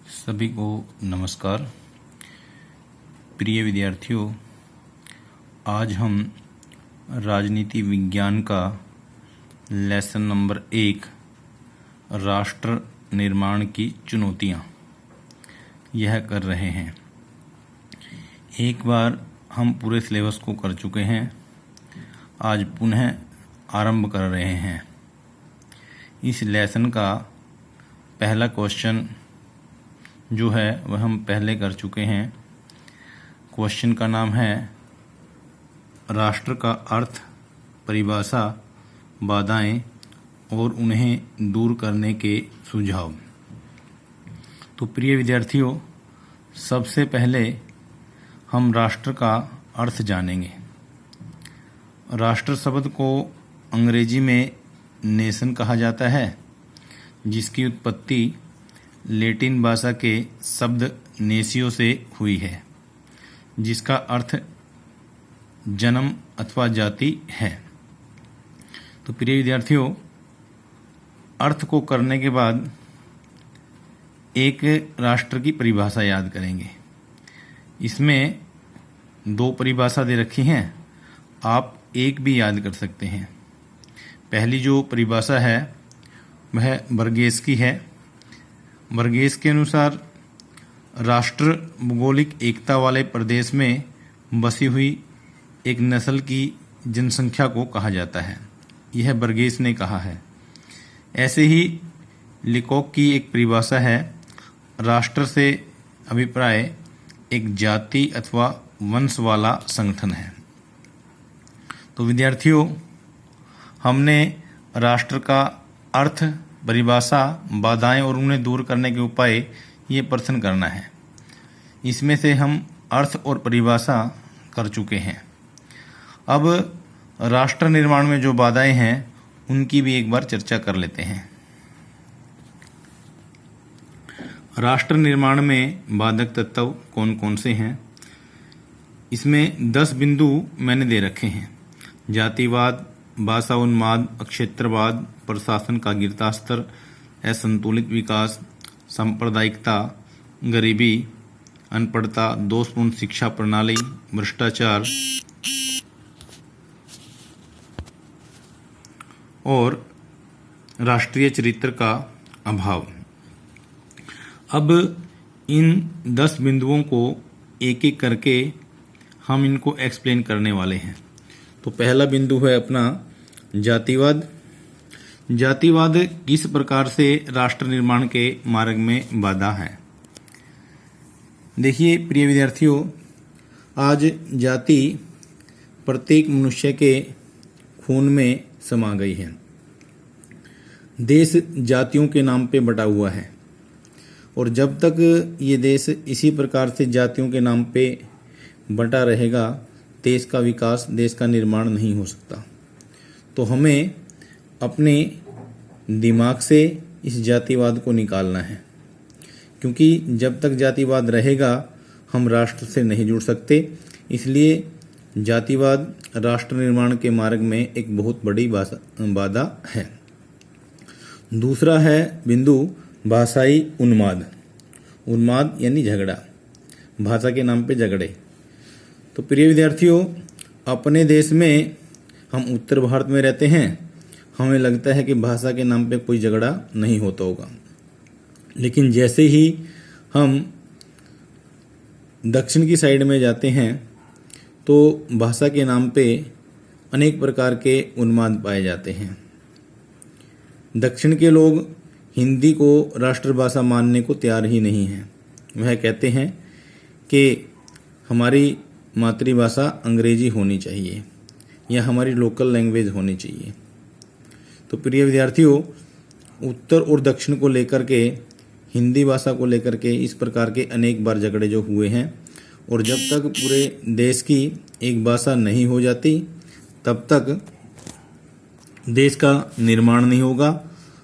सभी को नमस्कार। प्रिय विद्यार्थियों, आज हम राजनीति विज्ञान का लेसन नंबर 1 राष्ट्र निर्माण की चुनौतियाँ यह कर रहे हैं। एक बार हम पूरे सिलेबस को कर चुके हैं, आज पुनः आरंभ कर रहे हैं। इस लेसन का पहला क्वेश्चन जो है वह हम पहले कर चुके हैं। क्वेश्चन का नाम है राष्ट्र का अर्थ, परिभाषा, बाधाएं और उन्हें दूर करने के सुझाव। तो प्रिय विद्यार्थियों, सबसे पहले हम राष्ट्र का अर्थ जानेंगे। राष्ट्र शब्द को अंग्रेजी में नेशन कहा जाता है, जिसकी उत्पत्ति लैटिन भाषा के शब्द नेसियो से हुई है, जिसका अर्थ जन्म अथवा जाति है। तो प्रिय विद्यार्थियों, अर्थ को करने के बाद एक राष्ट्र की परिभाषा याद करेंगे। इसमें 2 परिभाषा दे रखी हैं, आप एक भी याद कर सकते हैं। पहली जो परिभाषा है वह बर्गेस की है। बर्गेस के अनुसार राष्ट्र भौगोलिक एकता वाले प्रदेश में बसी हुई एक नस्ल की जनसंख्या को कहा जाता है। यह बर्गेस ने कहा है। ऐसे ही लिकोक की एक परिभाषा है, राष्ट्र से अभिप्राय एक जाति अथवा वंश वाला संगठन है। तो विद्यार्थियों, हमने राष्ट्र का अर्थ, परिभाषा, बाधाएं और उन्हें दूर करने के उपाय ये प्रश्न करना है। इसमें से हम अर्थ और परिभाषा कर चुके हैं। अब राष्ट्र निर्माण में जो बाधाएं हैं उनकी भी एक बार चर्चा कर लेते हैं। राष्ट्र निर्माण में बाधक तत्व कौन कौन से हैं? इसमें 10 बिंदु मैंने दे रखे हैं। जातिवाद, भाषा उन्माद, अक्षेत्रवाद, प्रशासन का गिरता स्तर, असंतुलित विकास, सांप्रदायिकता, गरीबी, अनपढ़ता, दोषपूर्ण शिक्षा प्रणाली, भ्रष्टाचार और राष्ट्रीय चरित्र का अभाव। अब इन 10 बिंदुओं को एक एक करके हम इनको एक्सप्लेन करने वाले हैं। तो पहला बिंदु है अपना जातिवाद। जातिवाद किस प्रकार से राष्ट्र निर्माण के मार्ग में बाधा है? देखिए प्रिय विद्यार्थियों, आज जाति प्रत्येक मनुष्य के खून में समा गई है। देश जातियों के नाम पे बटा हुआ है और जब तक ये देश इसी प्रकार से जातियों के नाम पे बटा रहेगा, देश का विकास, देश का निर्माण नहीं हो सकता। तो हमें अपने दिमाग से इस जातिवाद को निकालना है, क्योंकि जब तक जातिवाद रहेगा हम राष्ट्र से नहीं जुड़ सकते। इसलिए जातिवाद राष्ट्र निर्माण के मार्ग में एक बहुत बड़ी बाधा है। दूसरा है बिंदु भाषाई उन्माद। उन्माद यानी झगड़ा, भाषा के नाम पे झगड़े। तो प्रिय विद्यार्थियों, अपने देश में हम उत्तर भारत में रहते हैं, हमें लगता है कि भाषा के नाम पे कोई झगड़ा नहीं होता होगा, लेकिन जैसे ही हम दक्षिण की साइड में जाते हैं तो भाषा के नाम पे अनेक प्रकार के उन्माद पाए जाते हैं। दक्षिण के लोग हिंदी को राष्ट्रभाषा मानने को तैयार ही नहीं हैं। वह कहते हैं कि हमारी मातृभाषा अंग्रेजी होनी चाहिए या हमारी लोकल लैंग्वेज होनी चाहिए। तो प्रिय विद्यार्थियों, उत्तर और दक्षिण को लेकर के, हिंदी भाषा को लेकर के इस प्रकार के अनेक बार झगड़े जो हुए हैं, और जब तक पूरे देश की एक भाषा नहीं हो जाती तब तक देश का निर्माण नहीं होगा।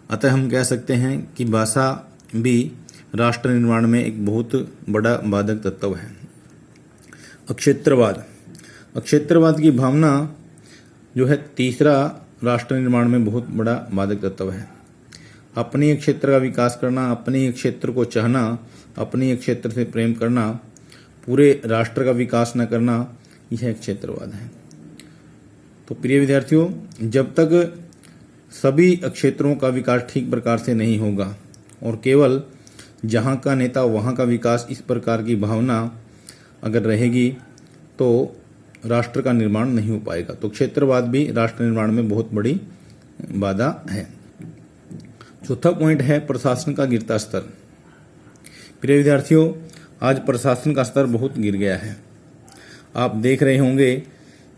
अतः हम कह सकते हैं कि भाषा भी राष्ट्र निर्माण में एक बहुत बड़ा बाधक तत्व है। अक्षेत्रवाद। अक्षेत्रवाद की भावना जो है तीसरा राष्ट्र निर्माण में बहुत बड़ा बाधक तत्व है। अपने क्षेत्र का विकास करना, अपने क्षेत्र को चाहना, अपने क्षेत्र से प्रेम करना, पूरे राष्ट्र का विकास न करना, यह क्षेत्रवाद है। तो प्रिय विद्यार्थियों, जब तक सभी क्षेत्रों का विकास ठीक प्रकार से नहीं होगा और केवल जहाँ का नेता वहाँ का विकास, इस प्रकार की भावना अगर रहेगी तो राष्ट्र का निर्माण नहीं हो पाएगा। तो क्षेत्रवाद भी राष्ट्र निर्माण में बहुत बड़ी बाधा है। चौथा पॉइंट है प्रशासन का गिरता स्तर। प्रिय विद्यार्थियों, आज प्रशासन का स्तर बहुत गिर गया है। आप देख रहे होंगे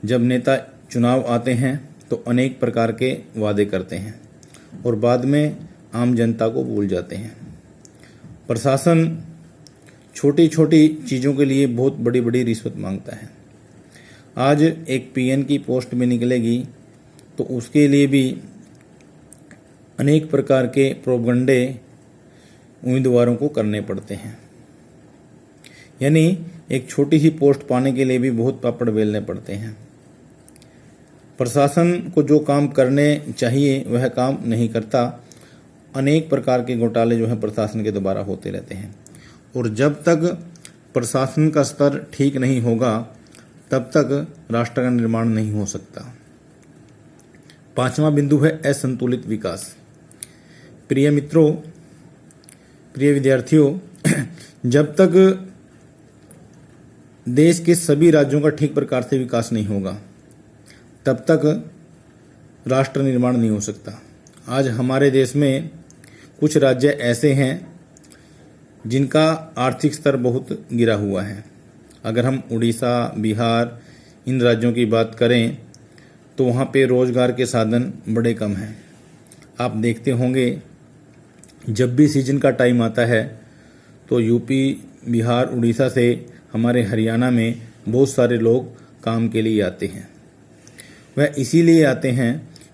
जब नेता चुनाव आते हैं तो अनेक प्रकार के वादे करते हैं और बाद में आम जनता को भूल जाते हैं। प्रशासन छोटी छोटी चीज़ों के लिए बहुत बड़ी बड़ी रिश्वत मांगता है। आज एक पीएन की पोस्ट में निकलेगी तो उसके लिए भी अनेक प्रकार के प्रोपगंडे उम्मीदवारों को करने पड़ते हैं। यानी एक छोटी सी पोस्ट पाने के लिए भी बहुत पापड़ बेलने पड़ते हैं। प्रशासन को जो काम करने चाहिए वह काम नहीं करता। अनेक प्रकार के घोटाले जो है प्रशासन के द्वारा होते रहते हैं और जब तक प्रशासन का स्तर ठीक नहीं होगा तब तक राष्ट्र का निर्माण नहीं हो सकता। पांचवा बिंदु है असंतुलित विकास। प्रिय मित्रों, प्रिय विद्यार्थियों, जब तक देश के सभी राज्यों का ठीक प्रकार से विकास नहीं होगा तब तक राष्ट्र निर्माण नहीं हो सकता। आज हमारे देश में कुछ राज्य ऐसे हैं जिनका आर्थिक स्तर बहुत गिरा हुआ है। अगर हम उड़ीसा, बिहार, इन राज्यों की बात करें तो वहाँ पे रोजगार के साधन बड़े कम हैं। आप देखते होंगे जब भी सीजन का टाइम आता है तो यूपी, बिहार, उड़ीसा से हमारे हरियाणा में बहुत सारे लोग काम के लिए आते हैं। वह इसीलिए आते हैं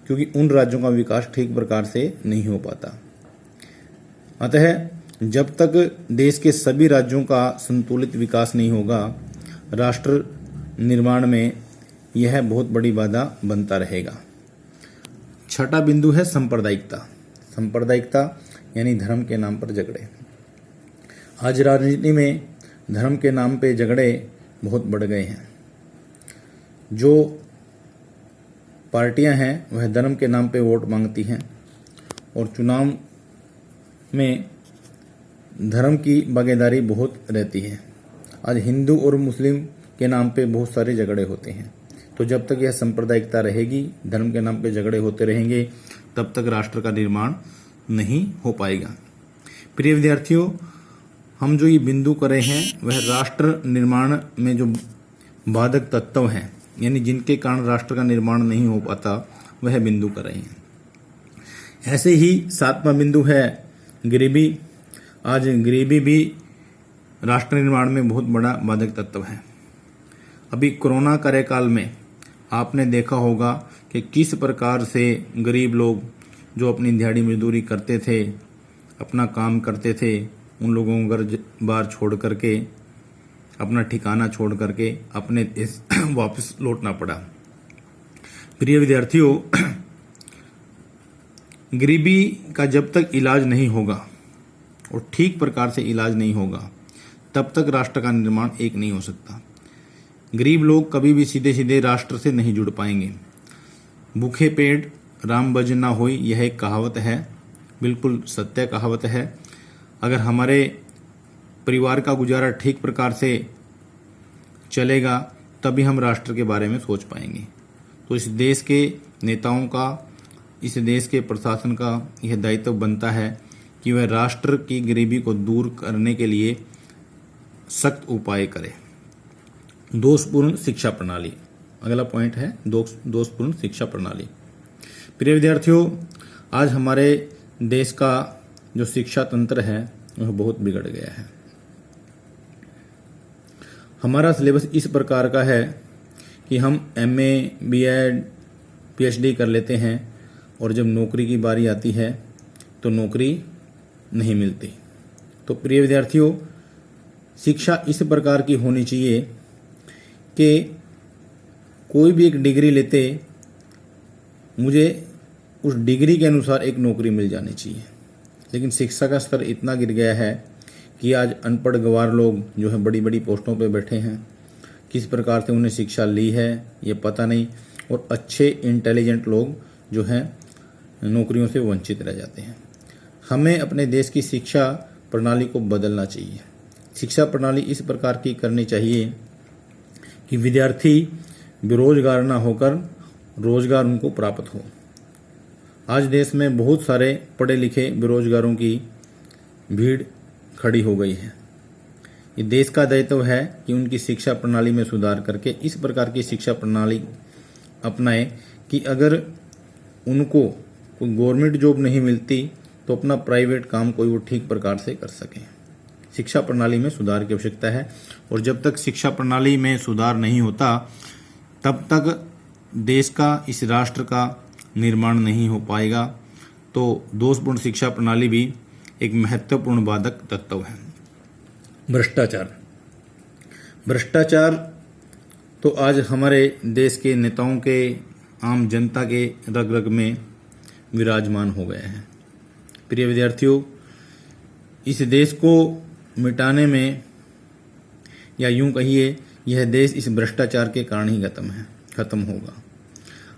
क्योंकि उन राज्यों का विकास ठीक प्रकार से नहीं हो पाता। अतः जब तक देश के सभी राज्यों का संतुलित विकास नहीं होगा, राष्ट्र निर्माण में यह बहुत बड़ी बाधा बनता रहेगा। छठा बिंदु है सांप्रदायिकता। सांप्रदायिकता यानी धर्म के नाम पर झगड़े। आज राजनीति में धर्म के नाम पे झगड़े बहुत बढ़ गए हैं। जो पार्टियां हैं वह धर्म के नाम पे वोट मांगती हैं और चुनाव में धर्म की भागीदारी बहुत रहती है। आज हिंदू और मुस्लिम के नाम पे बहुत सारे झगड़े होते हैं। तो जब तक यह सांप्रदायिकता रहेगी, धर्म के नाम पे झगड़े होते रहेंगे, तब तक राष्ट्र का निर्माण नहीं हो पाएगा। प्रिय विद्यार्थियों, हम जो ये बिंदु कर रहे हैं वह राष्ट्र निर्माण में जो बाधक तत्व हैं, यानी जिनके कारण राष्ट्र का निर्माण नहीं हो पाता, वह बिंदु कर रहे हैं। ऐसे ही सातवां बिंदु है गरीबी। आज गरीबी भी राष्ट्र निर्माण में बहुत बड़ा बाधक तत्व है। अभी कोरोना कार्यकाल में आपने देखा होगा कि किस प्रकार से गरीब लोग जो अपनी दिहाड़ी मजदूरी करते थे, अपना काम करते थे, उन लोगों को घर बार छोड़ करके, अपना ठिकाना छोड़ करके अपने देश वापस लौटना पड़ा। प्रिय विद्यार्थियों, गरीबी का जब तक इलाज नहीं होगा और ठीक प्रकार से इलाज नहीं होगा तब तक राष्ट्र का निर्माण एक नहीं हो सकता। गरीब लोग कभी भी सीधे सीधे राष्ट्र से नहीं जुड़ पाएंगे। भूखे पेट राम भज ना होई, यह एक कहावत है, बिल्कुल सत्य कहावत है। अगर हमारे परिवार का गुजारा ठीक प्रकार से चलेगा तभी हम राष्ट्र के बारे में सोच पाएंगे। तो इस देश के नेताओं का, इस देश के प्रशासन का यह दायित्व बनता है कि वह राष्ट्र की गरीबी को दूर करने के लिए सख्त उपाय करे। दोषपूर्ण शिक्षा प्रणाली, अगला पॉइंट है दोषपूर्ण शिक्षा प्रणाली। प्रिय विद्यार्थियों, आज हमारे देश का जो शिक्षा तंत्र है वह बहुत बिगड़ गया है। हमारा सिलेबस इस प्रकार का है कि हम एमए, बीएड, पीएचडी कर लेते हैं और जब नौकरी की बारी आती है तो नौकरी नहीं मिलती। तो प्रिय विद्यार्थियों, शिक्षा इस प्रकार की होनी चाहिए कि कोई भी एक डिग्री लेते मुझे उस डिग्री के अनुसार एक नौकरी मिल जानी चाहिए। लेकिन शिक्षा का स्तर इतना गिर गया है कि आज अनपढ़ गंवार लोग जो है बड़ी बड़ी पोस्टों पे बैठे हैं। किस प्रकार से उन्हें शिक्षा ली है ये पता नहीं, और अच्छे इंटेलिजेंट लोग जो हैं नौकरियों से वंचित रह जाते हैं। हमें अपने देश की शिक्षा प्रणाली को बदलना चाहिए। शिक्षा प्रणाली इस प्रकार की करनी चाहिए कि विद्यार्थी बेरोजगार ना होकर रोजगार उनको प्राप्त हो। आज देश में बहुत सारे पढ़े लिखे बेरोजगारों की भीड़ खड़ी हो गई है। ये देश का दायित्व है कि उनकी शिक्षा प्रणाली में सुधार करके इस प्रकार की शिक्षा प्रणाली अपनाए कि अगर उनको कोई गवर्नमेंट जॉब नहीं मिलती तो अपना प्राइवेट काम कोई वो ठीक प्रकार से कर सकें। शिक्षा प्रणाली में सुधार की आवश्यकता है, और जब तक शिक्षा प्रणाली में सुधार नहीं होता तब तक देश का, इस राष्ट्र का निर्माण नहीं हो पाएगा। तो दोषपूर्ण शिक्षा प्रणाली भी एक महत्वपूर्ण बाधक तत्व है। भ्रष्टाचार तो आज हमारे देश के नेताओं के, आम जनता के रग रग में विराजमान हो गया है। प्रिय विद्यार्थियों, इस देश को मिटाने में, या यूं कहिए यह देश इस भ्रष्टाचार के कारण ही खत्म होगा।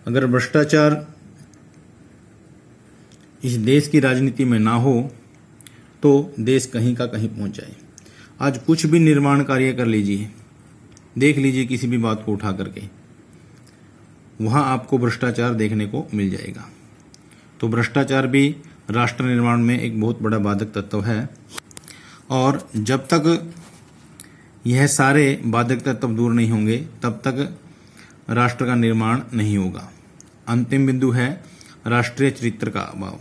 अगर भ्रष्टाचार इस देश की राजनीति में ना हो तो देश कहीं का कहीं पहुंच जाए। आज कुछ भी निर्माण कार्य कर लीजिए, देख लीजिए किसी भी बात को उठा करके, वहां आपको भ्रष्टाचार देखने को मिल जाएगा। तो भ्रष्टाचार भी राष्ट्र निर्माण में एक बहुत बड़ा बाधक तत्व है, और जब तक यह सारे बाधक तत्व दूर नहीं होंगे तब तक राष्ट्र का निर्माण नहीं होगा। अंतिम बिंदु है राष्ट्रीय चरित्र का अभाव।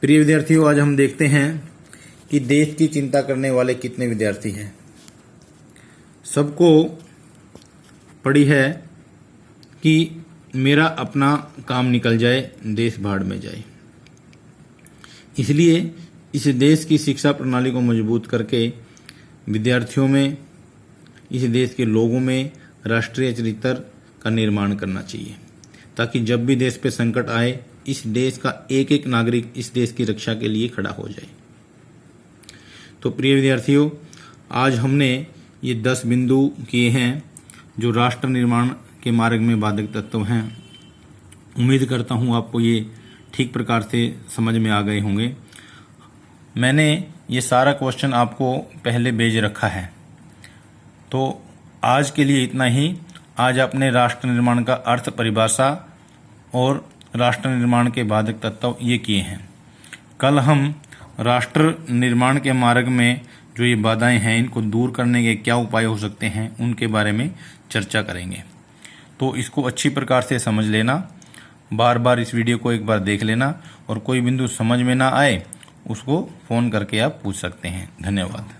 प्रिय विद्यार्थियों, आज हम देखते हैं कि देश की चिंता करने वाले कितने विद्यार्थी हैं। सबको पड़ी है कि मेरा अपना काम निकल जाए, देश भाड़ में जाए। इसलिए इस देश की शिक्षा प्रणाली को मजबूत करके विद्यार्थियों में, इस देश के लोगों में राष्ट्रीय चरित्र का निर्माण करना चाहिए, ताकि जब भी देश पे संकट आए इस देश का एक एक नागरिक इस देश की रक्षा के लिए खड़ा हो जाए। तो प्रिय विद्यार्थियों, आज हमने ये 10 बिंदु किए हैं जो राष्ट्र निर्माण के मार्ग में बाधक तत्व हैं। उम्मीद करता हूँ आपको ये ठीक प्रकार से समझ में आ गए होंगे। मैंने ये सारा क्वेश्चन आपको पहले भेज रखा है। तो आज के लिए इतना ही। आज आपने राष्ट्र निर्माण का अर्थ, परिभाषा और राष्ट्र निर्माण के बाधक तत्व ये किए हैं। कल हम राष्ट्र निर्माण के मार्ग में जो ये बाधाएं हैं इनको दूर करने के क्या उपाय हो सकते हैं उनके बारे में चर्चा करेंगे। तो इसको अच्छी प्रकार से समझ लेना, बार बार इस वीडियो को एक बार देख लेना, और कोई बिंदु समझ में ना आए उसको फ़ोन करके आप पूछ सकते हैं। धन्यवाद।